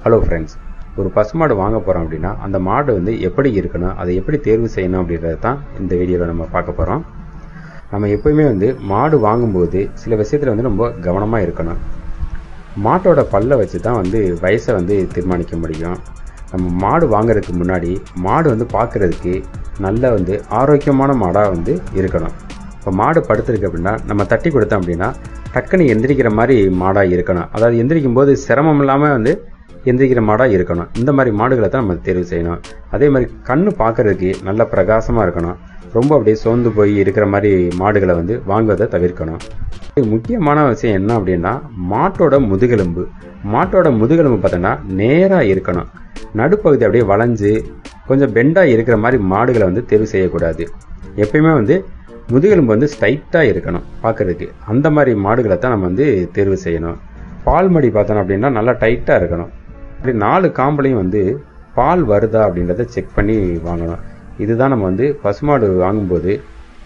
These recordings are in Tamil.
ஹலோ ஃப்ரெண்ட்ஸ், ஒரு பசுமாடு வாங்க போகிறோம் அப்படின்னா அந்த மாடு வந்து எப்படி இருக்கணும், அதை எப்படி தேர்வு செய்யணும் அப்படின்றது தான் இந்த வீடியோவில் நம்ம பார்க்க போகிறோம். நம்ம எப்போயுமே வந்து மாடு வாங்கும்போது சில விஷயத்தில் வந்து ரொம்ப கவனமாக இருக்கணும். மாட்டோட பல்லை வச்சு தான் வந்து வயசை வந்து தீர்மானிக்க முடியும். நம்ம மாடு வாங்குறதுக்கு முன்னாடி மாடு வந்து பார்க்குறதுக்கு நல்ல வந்து ஆரோக்கியமான மாடாக வந்து இருக்கணும். இப்போ மாடு படுத்துருக்கு அப்படின்னா நம்ம தட்டி கொடுத்தோம் அப்படின்னா டக்குன்னு எந்திரிக்கிற மாதிரி மாடாக இருக்கணும். அதாவது எந்திரிக்கும் போது சிரமம் இல்லாமல் வந்து எந்திரிக்கிற மாடாக இருக்கணும். இந்த மாதிரி மாடுகளை தான் நம்ம தேர்வு செய்யணும். அதே மாதிரி கண்ணு பார்க்கறதுக்கு நல்ல பிரகாசமாக இருக்கணும். ரொம்ப அப்படியே சோர்ந்து போய் இருக்கிற மாதிரி மாடுகளை வந்து வாங்குவதை தவிர்க்கணும். முக்கியமான விஷயம் என்ன அப்படின்னா மாட்டோட முதுகெலும்பு பார்த்தோன்னா நேராக இருக்கணும். நடுப்பகுதி அப்படியே வளைஞ்சு கொஞ்சம் பெண்டாக இருக்கிற மாதிரி மாடுகளை வந்து தேர்வு செய்யக்கூடாது. எப்பயுமே வந்து முதுகெலும்பு வந்து ஸ்ட்ரைட்டாக இருக்கணும் பார்க்கறதுக்கு. அந்த மாதிரி மாடுகளை தான் நம்ம வந்து தேர்வு செய்யணும். பால் மடி பார்த்தோம் அப்படின்னா நல்லா டைட்டாக இருக்கணும். அப்படி 4 காம்புலையும் வந்து பால் வருதா அப்படின்றத செக் பண்ணி வாங்கணும். இதுதான் நம்ம வந்து பசுமாடு வாங்கும்போது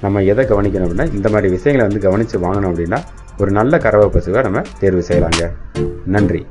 நம்ம எதை கவனிக்கணும் அப்படின்னா இந்த மாதிரி விஷயங்களை வந்து கவனித்து வாங்கணும் அப்படின்னா ஒரு நல்ல கறவை பசுவை நம்ம தேர்வு செய்யலாங்க. நன்றி.